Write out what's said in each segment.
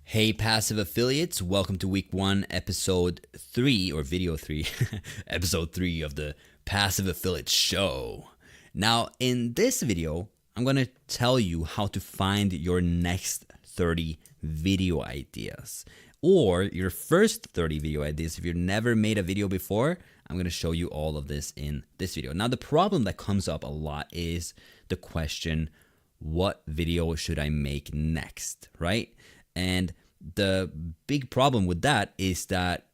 Hey, passive affiliates, welcome to week one, episode three, or video three, episode three of the Passive Affiliate Show. Now, in this video, I'm going to tell you how to find your next 30 video ideas or your first 30 video ideas. If you've never made a video before, I'm going to show you all of this in this video. Now, the problem that comes up a lot is the question, what video should I make next, right? And the big problem with that is that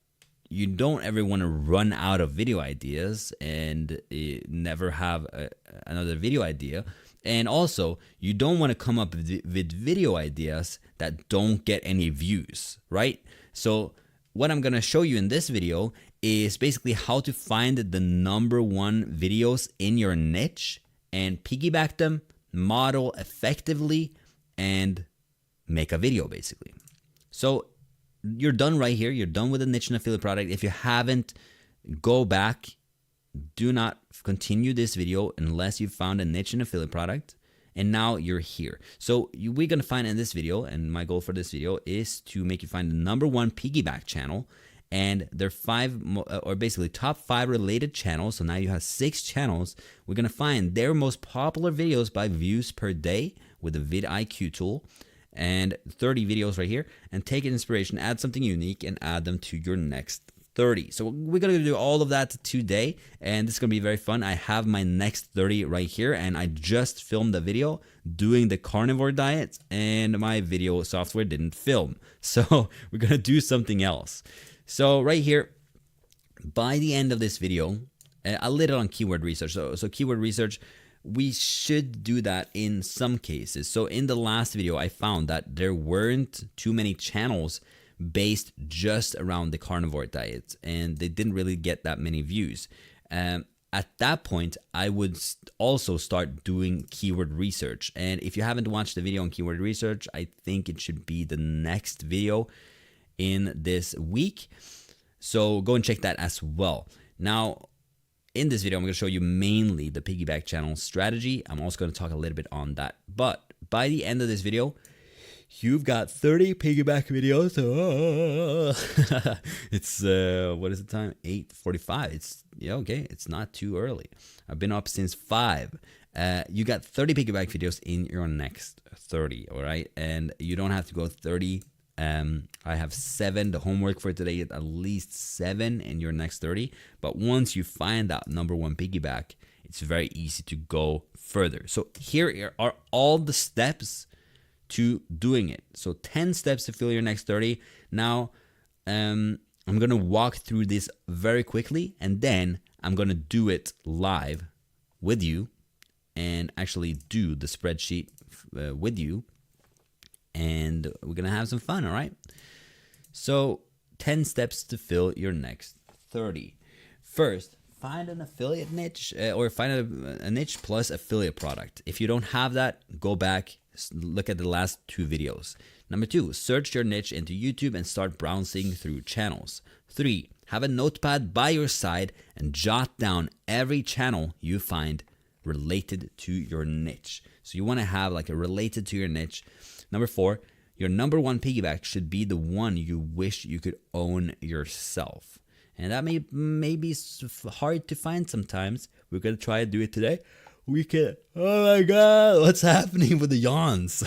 you don't ever want to run out of video ideas and never have another video idea. And also, you don't want to come up with video ideas that don't get any views, right? So what I'm going to show you in this video is basically how to find the number one videos in your niche and piggyback them, model effectively, and make a video basically. So you're done right here. You're done with the niche and affiliate product. If you haven't, go back. Do not continue this video unless you found a niche and affiliate product. And now you're here. So we're going to find in this video, and my goal for this video is to make you find the number one piggyback channel. And there are five, or basically top five related channels. So now you have 6 channels. We're going to find their most popular videos by views per day with the vidIQ tool. And 30 videos right here, and take an inspiration, add something unique, and add them to your next 30. So we're going to do all of that today, and this is going to be very fun. I have my next 30 right here, and I just filmed a video doing the carnivore diet, and my video software didn't film. So we're going to do something else. So right here, by the end of this video, a little on keyword research. So keyword research, we should do that in some cases. So in the last video, I found that there weren't too many channels based just around the carnivore diet, and they didn't really get that many views. At that point, I would also start doing keyword research. And if you haven't watched the video on keyword research, I think it should be the next video in this week. So go and check that as well. Now, in this video, I'm going to show you mainly the piggyback channel strategy. I'm also going to talk a little bit on that. But by the end of this video, you've got 30 piggyback videos. It's, what is the time? 8:45. It's, yeah, okay. It's not too early. I've been up since 5. You got 30 piggyback videos in your next 30, all right? And you don't have to go 30. I have 7. The homework for today is at least 7 in your next 30. But once you find that number one piggyback, it's very easy to go further. So here are all the steps to doing it. So 10 steps to fill your next 30. Now, I'm going to walk through this very quickly, and then I'm going to do it live with you and actually do the spreadsheet with you. And we're going to have some fun, all right? So 10 steps to fill your next 30. First, find an affiliate niche or find a niche plus affiliate product. If you don't have that, go back, look at the last 2 videos. Number 2, search your niche into YouTube and start browsing through channels. 3, have a notepad by your side and jot down every channel you find related to your niche. So you want to have like a related to your niche. Number 4, your number one piggyback should be the one you wish you could own yourself. And that may be hard to find sometimes. We're going to try to do it today. We can, oh my God, what's happening with the yawns?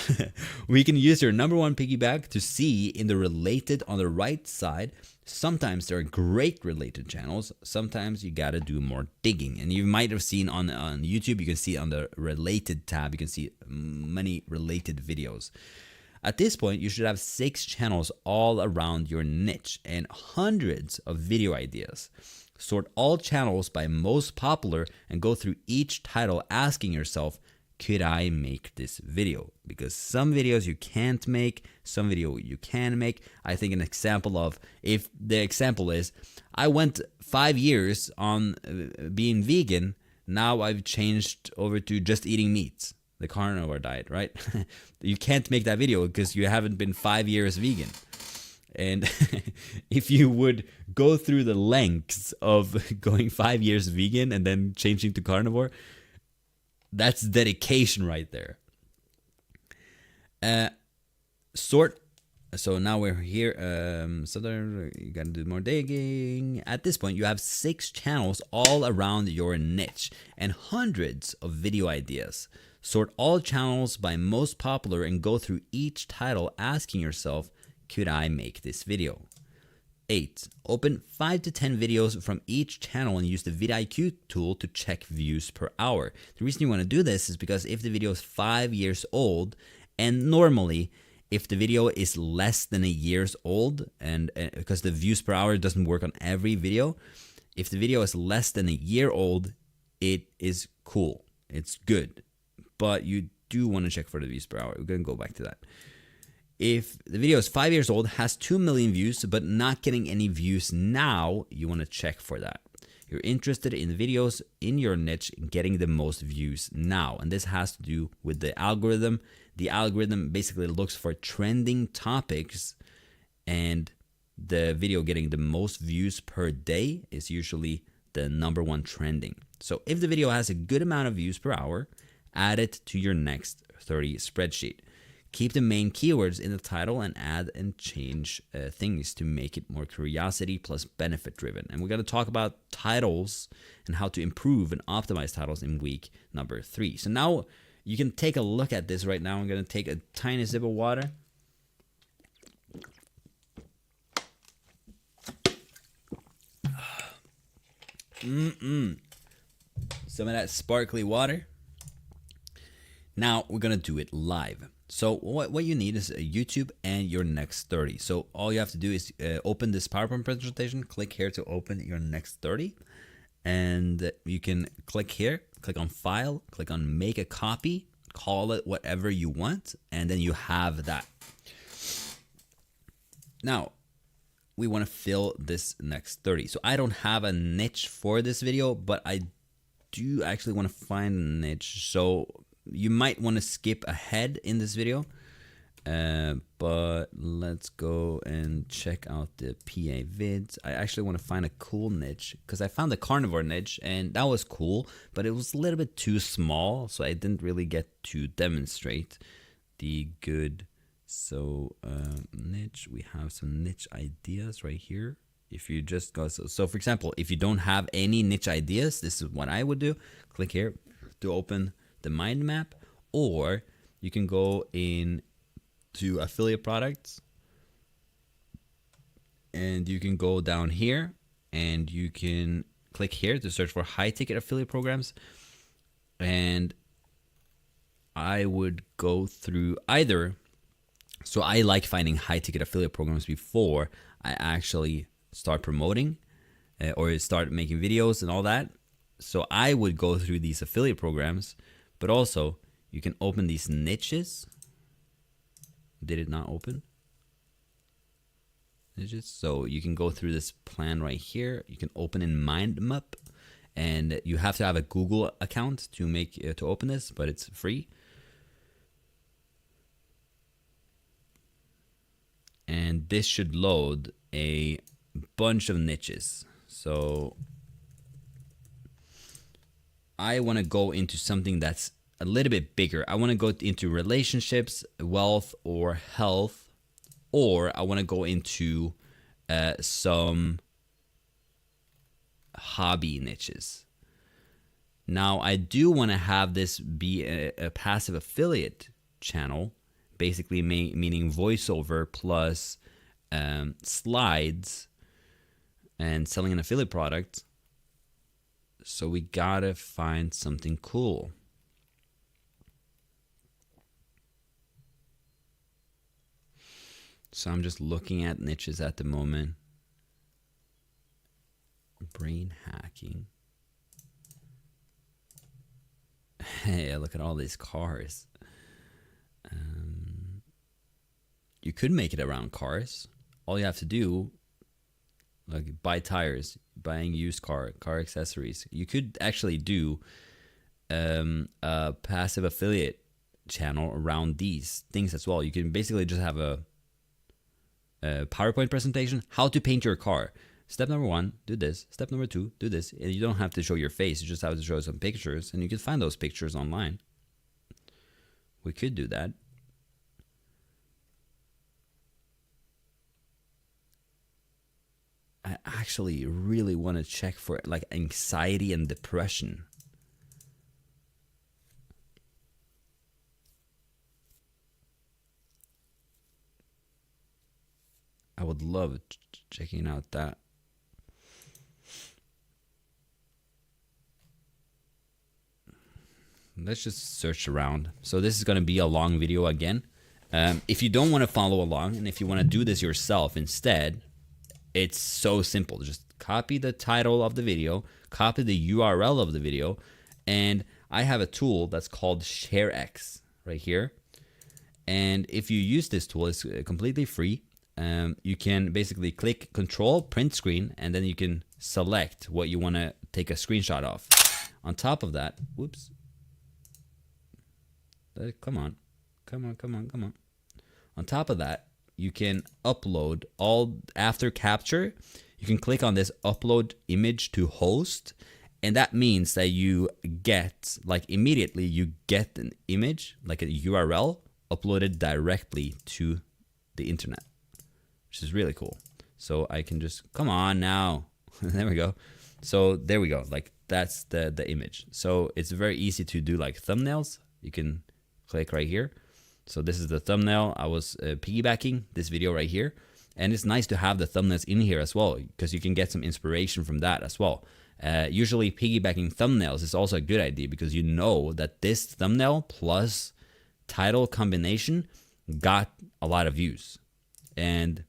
We can use your number one piggyback to see in the related on the right side. Sometimes there are great related channels. Sometimes you got to do more digging. And you might have seen on YouTube, you can see on the related tab, you can see many related videos. At this point, you should have 6 channels all around your niche and hundreds of video ideas. Sort all channels by most popular and go through each title asking yourself, could I make this video? Because some videos you can't make, some video you can make. I think an example of, if the example is, I went 5 years on being vegan, now I've changed over to just eating meat, the carnivore diet, right? You can't make that video because you haven't been 5 years vegan. And if you would go through the lengths of going 5 years vegan and then changing to carnivore, that's dedication right there. Sort So now we're here. So there, you gotta do more digging. At this point, you have 6 channels all around your niche and hundreds of video ideas. Sort all channels by most popular and go through each title asking yourself, could I make this video? 8. Open 5 to 10 videos from each channel and use the vidIQ tool to check views per hour. The reason you want to do this is because if the video is 5 years old, and normally if the video is less than a year's old, and because the views per hour doesn't work on every video, if the video is less than a year old, it is cool. It's good. But you do want to check for the views per hour. We're going to go back to that. If the video is 5 years old, has 2 million views, but not getting any views now, you want to check for that. You're interested in videos in your niche getting the most views now. And this has to do with the algorithm. The algorithm basically looks for trending topics, and the video getting the most views per day is usually the #1 trending. So if the video has a good amount of views per hour, add it to your next 30 spreadsheet. Keep the main keywords in the title and add and change things to make it more curiosity plus benefit driven. And we're going to talk about titles and how to improve and optimize titles in week number 3. So now you can take a look at this right now. I'm going to take a tiny sip of water. Some of that sparkly water. Now we're going to do it live. So what you need is a YouTube and your next 30. So all you have to do is open this PowerPoint presentation, click here to open your next 30. And you can click here, click on File, click on Make a Copy, call it whatever you want, and then you have that. Now, we want to fill this next 30. So I don't have a niche for this video, but I do actually want to find a niche. So you might want to skip ahead in this video, but let's go and check out the PA vids. I actually want to find a cool niche because I found the carnivore niche and that was cool, but it was a little bit too small, so I didn't really get to demonstrate the good. So niche, we have some niche ideas right here. If you just go, so for example, if you don't have any niche ideas, this is what I would do. Click here to open the mind map, or you can go in to affiliate products and you can go down here and you can click here to search for high ticket affiliate programs. And I would go through either. So I like finding high ticket affiliate programs before I actually start promoting or start making videos and all that. So I would go through these affiliate programs. But also, you can open these niches. Did it not open? Niches. So you can go through this plan right here. You can open in MindMap, and you have to have a Google account to make to open this, but it's free. And this should load a bunch of niches. So I want to go into something that's a little bit bigger. I want to go into relationships, wealth, or health, or I want to go into some hobby niches. Now, I do want to have this be a passive affiliate channel, basically meaning voiceover plus slides and selling an affiliate product. So we gotta find something cool. So I'm just looking at niches at the moment. Brain hacking. Hey, look at all these cars. You could make it around cars. All you have to do, like buy tires, buying used car accessories. You could actually do a passive affiliate channel around these things as well. You can basically just have a PowerPoint presentation, how to paint your car. Step number 1, do this. Step number 2, do this. And you don't have to show your face. You just have to show some pictures, and you can find those pictures online. We could do that. I actually really want to check for like anxiety and depression. I would love checking out that. Let's just search around. So this is going to be a long video again. If you don't want to follow along, and if you want to do this yourself instead, it's so simple. Just copy the title of the video, copy the URL of the video, and I have a tool that's called ShareX right here. And if you use this tool, it's completely free. You can basically click Control Print Screen, and then you can select what you want to take a screenshot of. On top of that, whoops. Come on. On top of that, you can upload all after capture. You can click on this upload image to host, and that means that you get, like, immediately you get an image, like a URL, uploaded directly to the internet, which is really cool. So I can just, come on now. There we go. So there we go. Like, that's the image. So it's very easy to do like thumbnails. You can click right here. So this is the thumbnail. I was piggybacking this video right here. And it's nice to have the thumbnails in here as well, because you can get some inspiration from that as well. Usually piggybacking thumbnails is also a good idea, because you know that this thumbnail plus title combination got a lot of views. And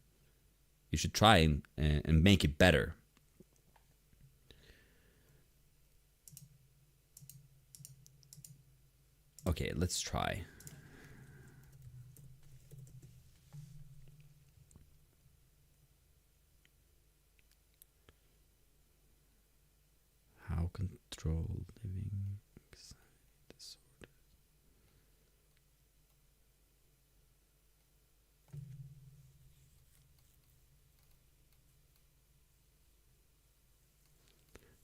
you should try and make it better. Okay, let's try. How control living disorder.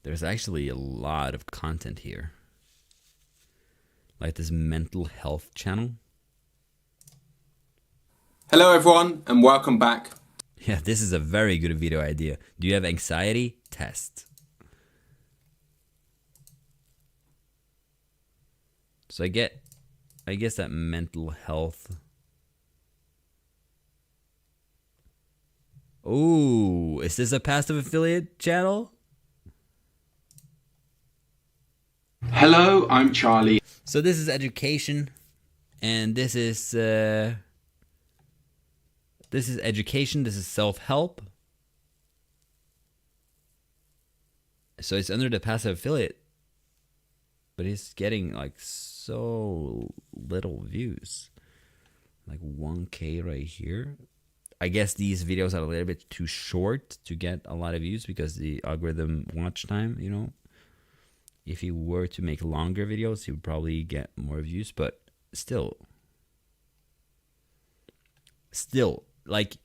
There's actually a lot of content here. Like this mental health channel. Hello everyone, and welcome back. Yeah, this is a very good video idea. Do you have anxiety? Test. So I guess that mental health. Oh, is this a passive affiliate channel? Hello, I'm Charlie. So this is education, and this is education. This is self-help. So it's under the passive affiliate, but it's getting like so little views, like 1K right here. I guess these videos are a little bit too short to get a lot of views because the algorithm watch time, you know. If he were to make longer videos, he would probably get more views, but still, like,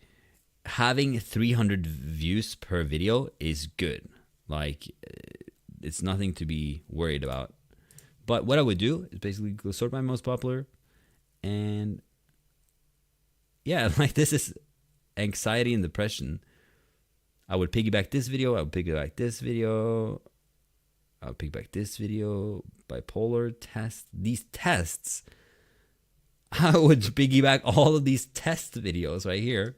having 300 views per video is good. Like, it's nothing to be worried about. But what I would do is basically go sort by most popular, and yeah, like, this is anxiety and depression. I would piggyback this video, I would piggyback this video, I'll piggyback this video, bipolar test. These tests, I would piggyback all of these test videos right here.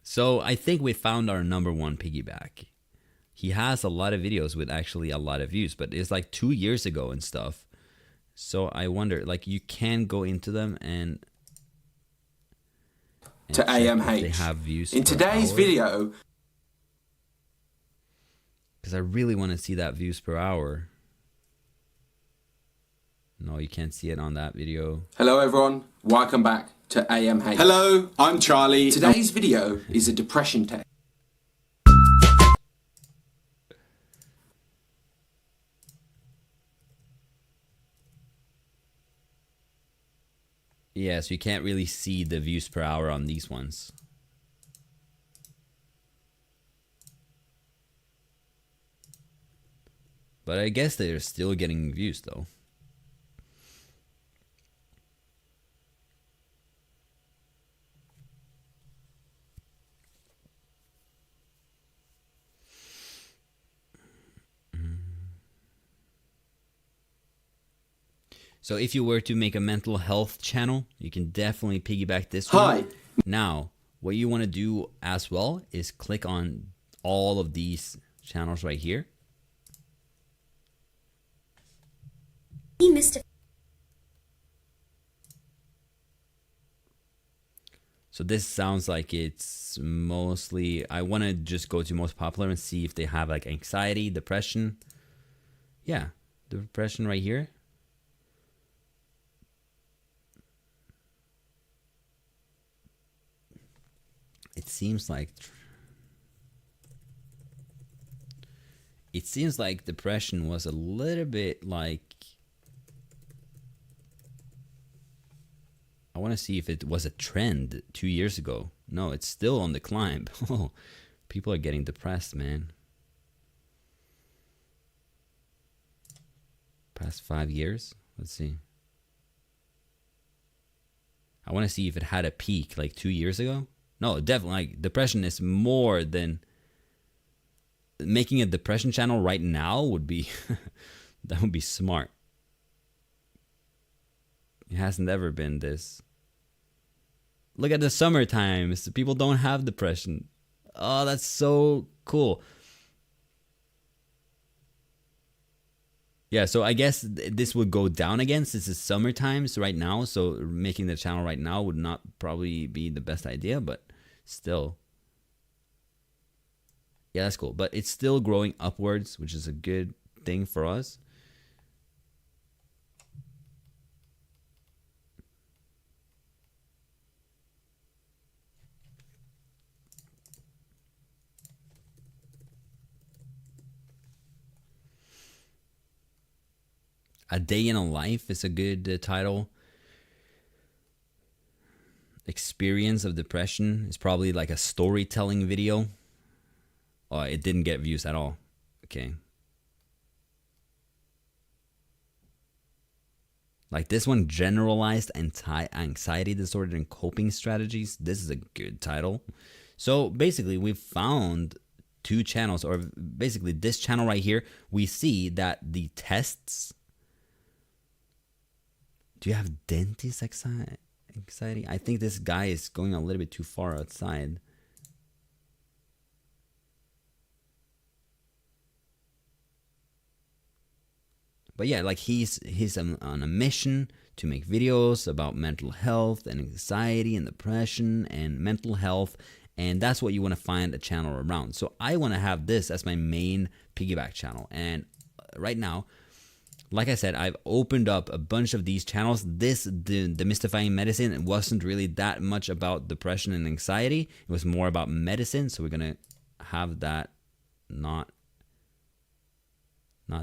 So I think we found our number one piggyback. He has a lot of videos with actually a lot of views, but it's like 2 years ago and stuff. So I wonder, like, you can go into them and to AMH. They have views in today's video. Because I really want to see that views per hour. No, you can't see it on that video. Hello everyone, welcome back to AMH. Hello, I'm Charlie. Today's video is a depression test. Yeah, so you can't really see the views per hour on these ones. But I guess they're still getting views though. So if you were to make a mental health channel, you can definitely piggyback this one. Hi. Now, what you want to do as well is click on all of these channels right here. So this sounds like it's mostly, I want to just go to most popular and see if they have like anxiety, depression. Yeah, depression right here. It seems like depression was a little bit like, I want to see if it was a trend 2 years ago. No, it's still on the climb. Oh, people are getting depressed, man. Past 5 years. Let's see. I want to see if it had a peak like 2 years ago. No, definitely. Like, depression is more than making a depression channel right now would be that would be smart. It hasn't ever been this. Look at the summer times. People don't have depression. Oh, that's so cool. Yeah, so I guess this would go down again since it's summer times right now. So making the channel right now would not probably be the best idea, but still. Yeah, that's cool. But it's still growing upwards, which is a good thing for us. A Day in a Life is a good title. Experience of Depression is probably like a storytelling video. Oh, it didn't get views at all. Okay. Like this one, Generalized Anxiety Disorder and Coping Strategies. This is a good title. So basically, we've found 2 channels, or basically this channel right here. We see that the tests. Do you have dentist anxiety? I think this guy is going a little bit too far outside. But yeah, like he's on a mission to make videos about mental health and anxiety and depression and mental health, and that's what you want to find a channel around. So I want to have this as my main piggyback channel, and right now, like I said, I've opened up a bunch of these channels. The Demystifying Medicine, it wasn't really that much about depression and anxiety. It was more about medicine. So we're going to have that not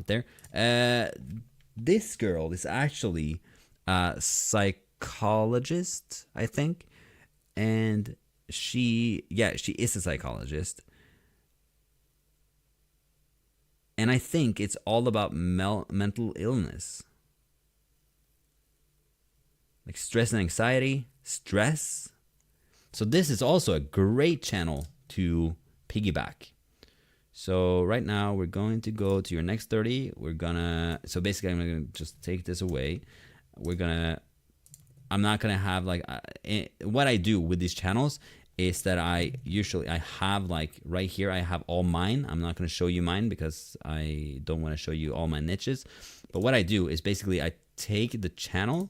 there. This girl is actually a psychologist, I think. And she is a psychologist. And I think it's all about mental illness. Like stress and anxiety, stress. So this is also a great channel to piggyback. So right now we're going to go to your next 30. So basically I'm going to just take this away. I'm not going to have like, what I do with these channels is that I have like right here, I have all mine. I'm not going to show you mine because I don't want to show you all my niches. But what I do is basically I take the channel.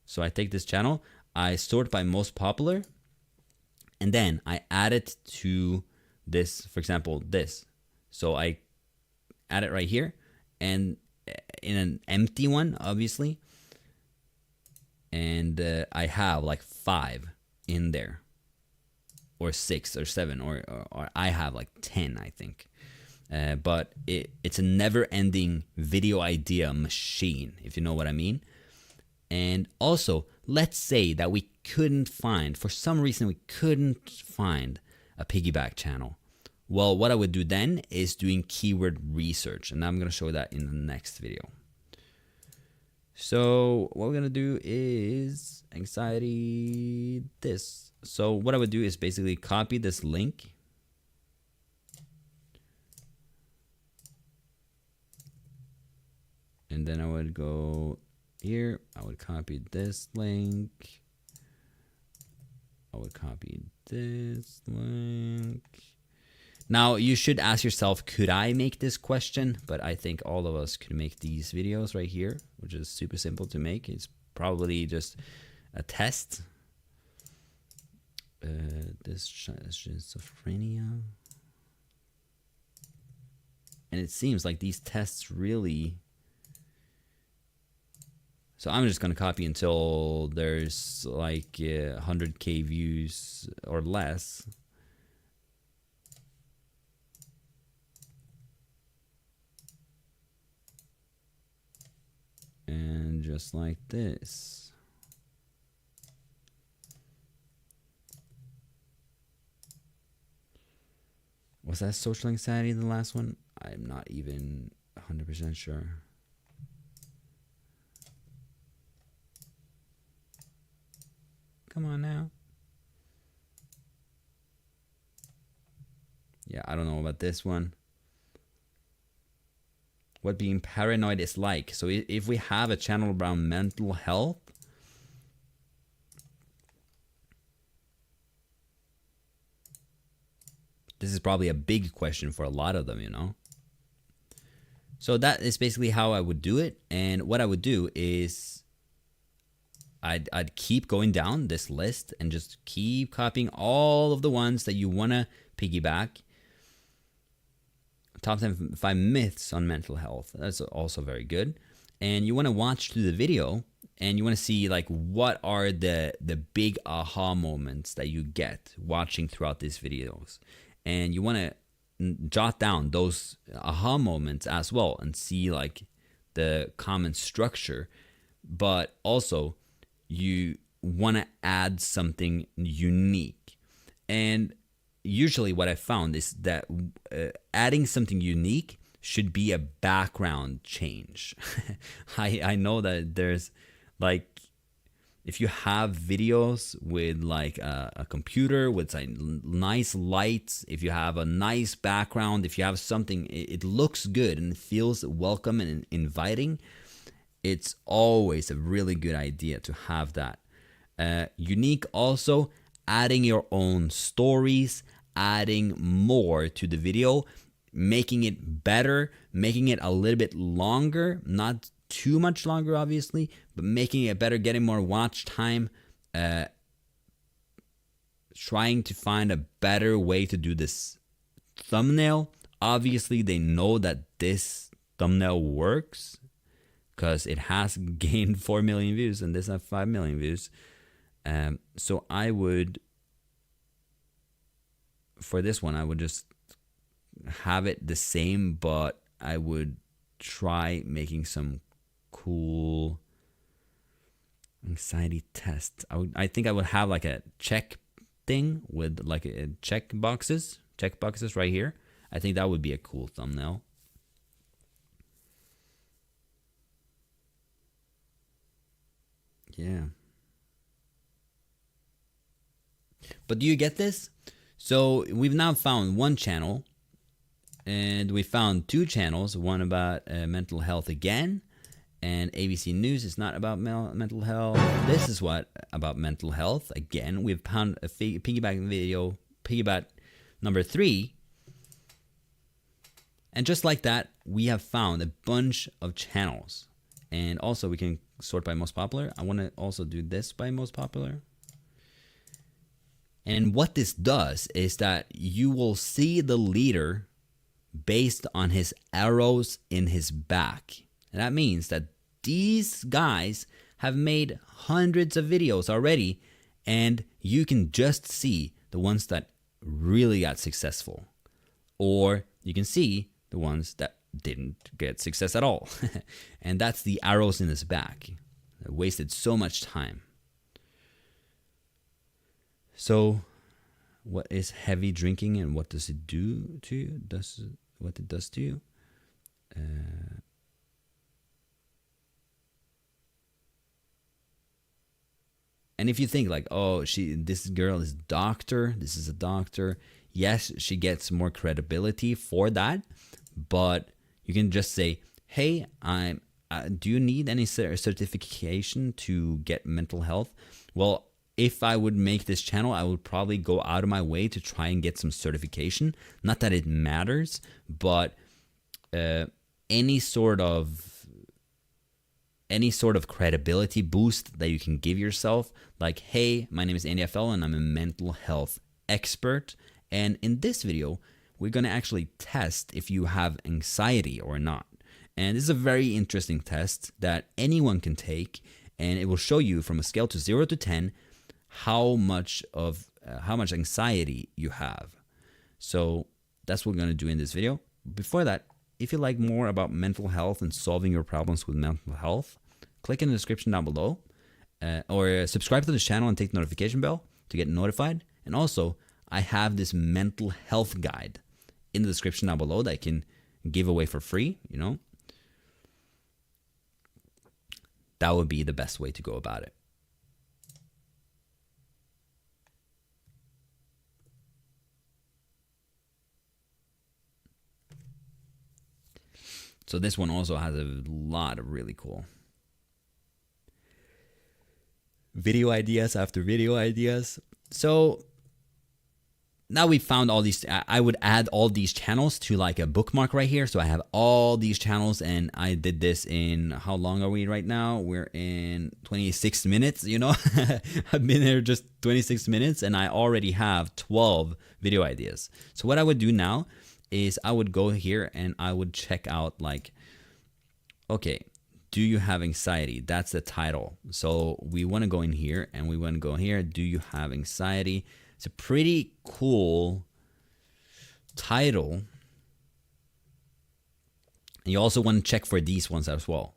So I take this channel, I sort by most popular, and then I add it to this, for example, this. So I add it right here and in an empty one, obviously. And I have like 5 in there. Or 6 or 7, or I have like 10, I think. But it's a never-ending video idea machine, if you know what I mean. And also, let's say that we couldn't find, for some reason we couldn't find a piggyback channel. Well, what I would do then is doing keyword research, and I'm going to show that in the next video. So what we're going to do is anxiety, this. So what I would do is basically copy this link. And then I would go here. I would copy this link. I would copy this link. Now, you should ask yourself, could I make this question? But I think all of us could make these videos right here, which is super simple to make. It's probably just a test. This schizophrenia. And it seems like these tests really... So I'm just going to copy until there's like 100K views or less. And just like this. Was that social anxiety the last one? I'm not even 100% sure. Come on now. Yeah, I don't know about this one. What being paranoid is like. So if we have a channel around mental health, this is probably a big question for a lot of them, you know. So that is basically how I would do it. And what I would do is I'd keep going down this list and just keep copying all of the ones that you want to piggyback. Top 5 myths on mental health. That's also very good. And you want to watch through the video and you want to see like what are the big aha moments that you get watching throughout these videos. And you want to jot down those aha moments as well and see like the common structure. But also you want to add something unique. And usually what I found is that adding something unique should be a background change. I know that there's like, if you have videos with like a computer with like nice lights, if you have a nice background, if you have something, it looks good and it feels welcome and inviting, it's always a really good idea to have that. Unique also, adding your own stories, adding more to the video, making it better, making it a little bit longer, not too much longer obviously, but making it better, getting more watch time, trying to find a better way to do this thumbnail. Obviously they know that this thumbnail works because it has gained 4 million views and this has 5 million views. So I would, for this one, I would just have it the same, but I would try making some cool anxiety tests. I think I would have like a check thing with like a check boxes right here. I think that would be a cool thumbnail. Yeah. But do you get this? So we've now found one channel and we found 2 channels, one about mental health again, and ABC News is not about mental health. This is what about mental health. Again, we've found a piggyback video, piggyback number 3. And just like that, we have found a bunch of channels. And also we can sort by most popular. I want to also do this by most popular. And what this does is that you will see the leader based on his arrows in his back. And that means that these guys have made hundreds of videos already, and you can just see the ones that really got successful. Or you can see the ones that didn't get success at all. And that's the arrows in his back. They wasted so much time. So what is heavy drinking and what does it do to you? What it does to you? And if you think like, oh, this girl is doctor, this is a doctor. Yes, she gets more credibility for that, but you can just say, hey, I'm do you need any certification to get mental health? Well, if I would make this channel, I would probably go out of my way to try and get some certification. Not that it matters, but any sort of credibility boost that you can give yourself, like, hey, my name is Andy FL and I'm a mental health expert, and in this video we're going to actually test if you have anxiety or not. And this is a very interesting test that anyone can take, and it will show you from a scale to 0 to 10 how much anxiety you have. So that's what we're going to do in this video. Before that, if you like more about mental health and solving your problems with mental health, click in the description down below, or subscribe to the channel and take the notification bell to get notified. And also, I have this mental health guide in the description down below that I can give away for free, you know. That would be the best way to go about it. So this one also has a lot of really cool video ideas after video ideas. So now we found all these. I would add all these channels to like a bookmark right here. So I have all these channels, and I did this in, how long are we right now? We're in 26 minutes, you know. I've been here just 26 minutes and I already have 12 video ideas. So what I would do now is I would go here and I would check out, like, okay, do you have anxiety? That's the title. So we want to go in here and we want to go here. Do you have anxiety? It's a pretty cool title. And you also want to check for these ones as well.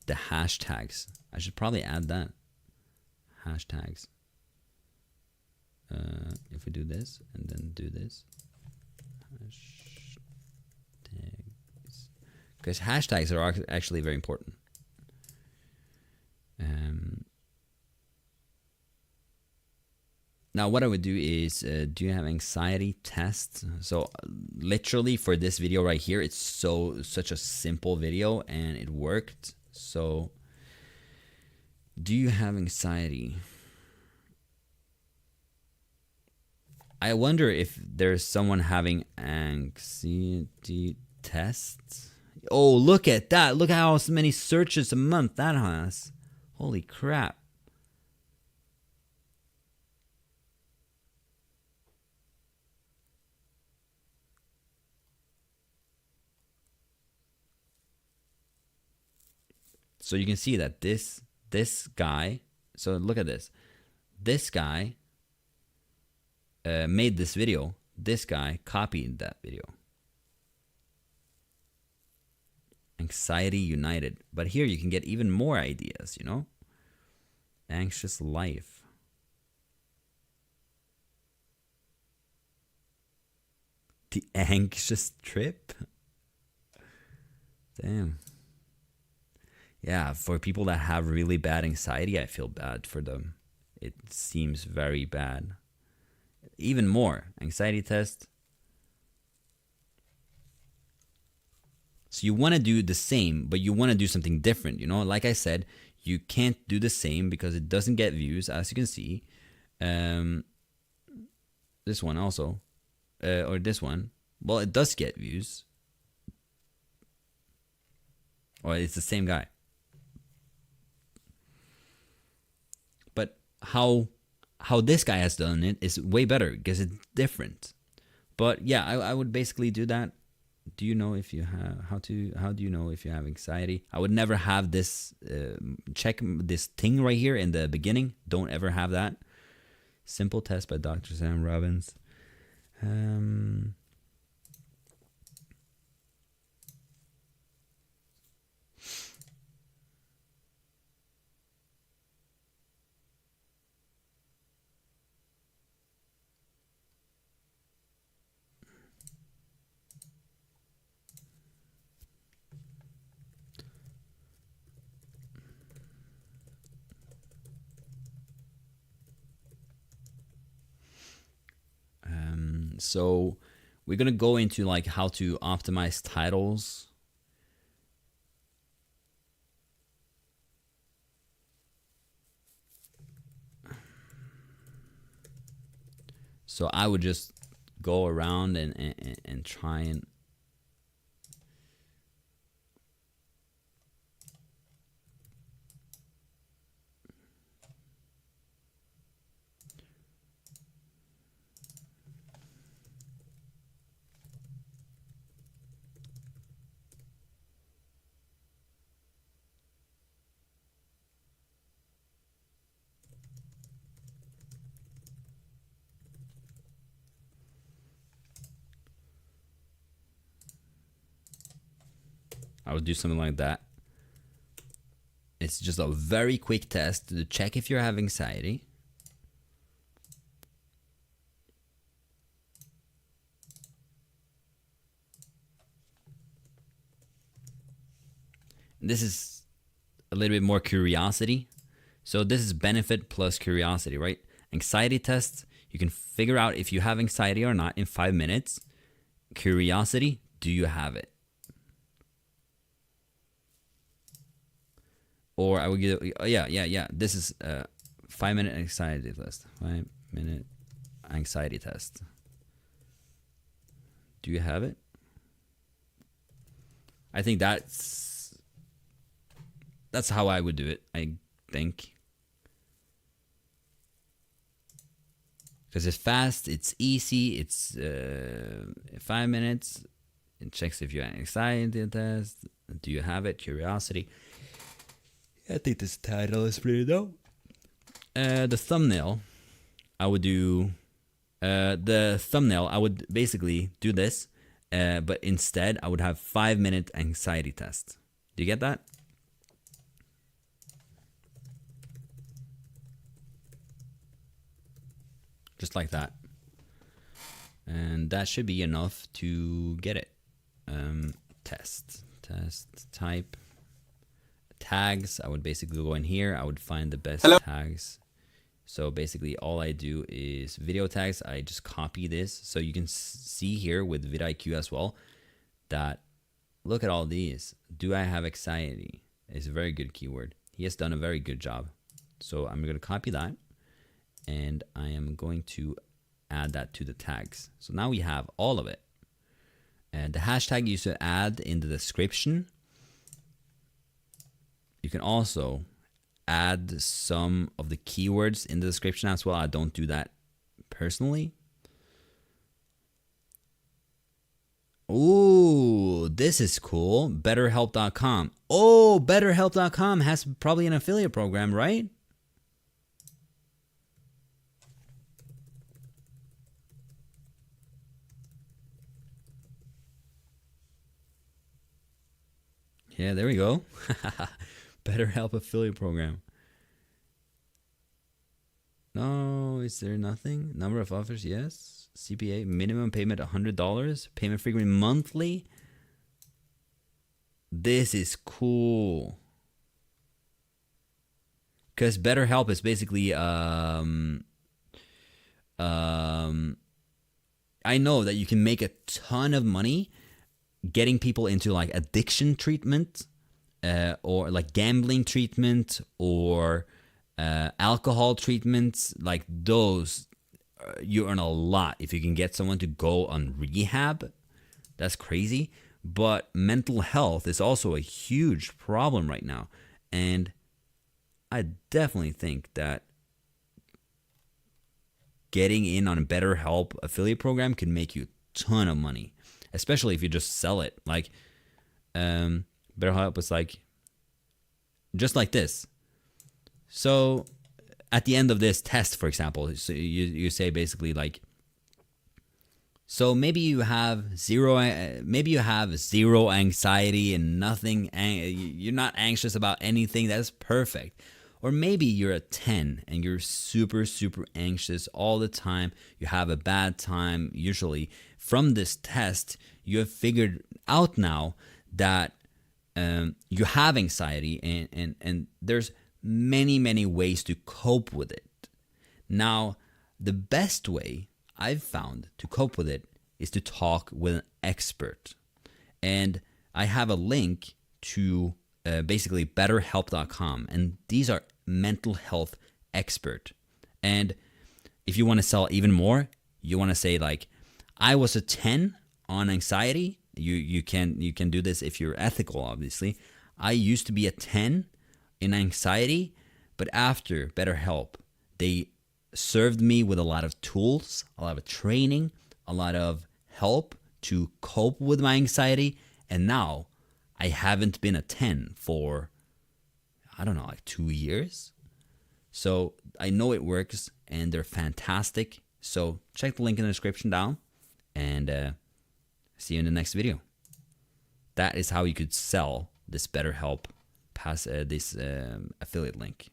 The hashtags. I should probably add that. Hashtags. If we do this and then do this. Because hashtags are actually very important. Now what I would do is, do you have anxiety test? So literally for this video right here, it's such a simple video and it worked. So do you have anxiety? I wonder if there's someone having anxiety tests. Oh, look at that. Look how many searches a month that has. Holy crap. So you can see that this guy, so look at this. This guy made this video. This guy copied that video. Anxiety United. But here you can get even more ideas, you know. Anxious life. The anxious trip. Damn. Yeah, for people that have really bad anxiety, I feel bad for them. It seems very bad. Even more. Anxiety test. So you want to do the same, but you want to do something different, you know? Like I said, you can't do the same because it doesn't get views, as you can see. This one also. Or this one. Well, it does get views. Or it's the same guy. But how this guy has done it is way better because it's different. But yeah, I would basically do that. Do you know if you have how do you know if you have anxiety? I would never have this check this thing right here in the beginning. Don't ever have that. Simple test by Dr. Sam Robbins. So we're gonna go into like how to optimize titles. So I would just go around and try and I would do something like that. It's just a very quick test to check if you have anxiety. This is a little bit more curiosity. So this is benefit plus curiosity, right? Anxiety test, you can figure out if you have anxiety or not in 5 minutes. Curiosity, do you have it? Or I would get, yeah. This is a 5-minute anxiety test. 5-minute anxiety test. Do you have it? I think that's how I would do it, I think. Because it's fast, it's easy, it's 5 minutes. It checks if you have an anxiety test. Do you have it? Curiosity. I think this title is pretty dope. The thumbnail, I would do. The thumbnail, I would basically do this, but instead I would have 5-minute anxiety test. Do you get that? Just like that. And that should be enough to get it. Test type. Tags, I would basically go in here. I would find the best tags. So basically all I do is video tags. I just copy this. So you can see here with vidIQ as well that look at all these. Do I have anxiety? It's a very good keyword. He has done a very good job. So I'm going to copy that and I am going to add that to the tags. So now we have all of it. And the hashtag you should add in the description. You can also add some of the keywords in the description as well. I don't do that personally. Ooh, this is cool. BetterHelp.com. Oh, BetterHelp.com has probably an affiliate program, right? Yeah, there we go. BetterHelp affiliate program. No, is there nothing? Number of offers, yes. CPA, minimum payment $100. Payment frequency monthly. This is cool. Because BetterHelp is basically I know that you can make a ton of money getting people into like addiction treatment, or like gambling treatment, or alcohol treatments. Like those, you earn a lot if you can get someone to go on rehab. That's crazy. But mental health is also a huge problem right now, and I definitely think that getting in on a BetterHelp affiliate program can make you a ton of money, especially if you just sell it. Like BetterHelp is like just like this. So at the end of this test, for example, so you say basically like, so maybe you have zero anxiety and nothing. You're not anxious about anything. That's perfect. Or maybe you're a 10 and you're super, super anxious all the time. You have a bad time. Usually from this test, you have figured out now that you have anxiety, and there's many ways to cope with it. Now, the best way I've found to cope with it is to talk with an expert. And I have a link to basically BetterHelp.com, and these are mental health expert. And if you want to sell even more, You want to say like, I was a 10 on anxiety. You can do this if you're ethical, obviously. I used to be a 10 in anxiety, but after BetterHelp, they served me with a lot of tools, a lot of training, a lot of help to cope with my anxiety. And now I haven't been a 10 for, I don't know, like 2 years. So I know it works and they're fantastic. So check the link in the description down and see you in the next video. That is how you could sell this BetterHelp this affiliate link.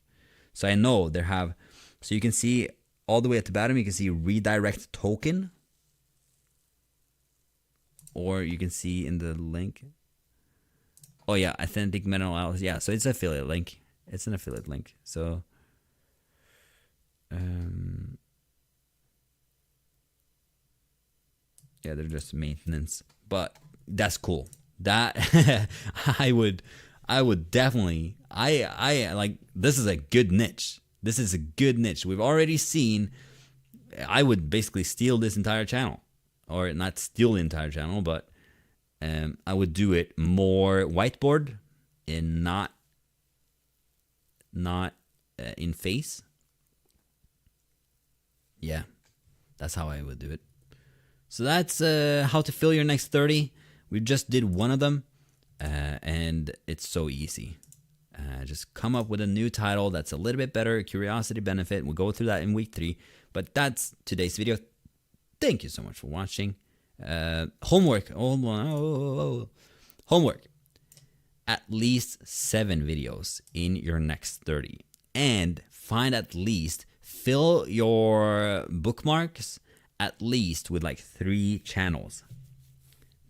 So I know they have, so you can see all the way at the bottom, you can see redirect token, or you can see in the link. Oh yeah, authentic mental health. Yeah, so it's an affiliate link. It's an affiliate link. So yeah, they're just maintenance, but that's cool. That I would definitely, I like, this is a good niche. This is a good niche. We've already seen, I would basically steal this entire channel, or not steal the entire channel, but I would do it more whiteboard and not in face. Yeah, that's how I would do it. So that's how to fill your next 30. We just did one of them, and it's so easy. Just come up with a new title that's a little bit better, curiosity benefit. We'll go through that in week 3. But that's today's video. Thank you so much for watching. Homework. Homework. At least 7 videos in your next 30. And find at least, fill your bookmarks at least with like 3 channels.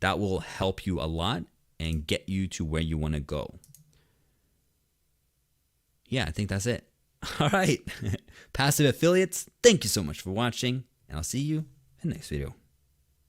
That will help you a lot and get you to where you want to go. Yeah, I think that's it. All right. Passive affiliates, thank you so much for watching, and I'll see you in the next video.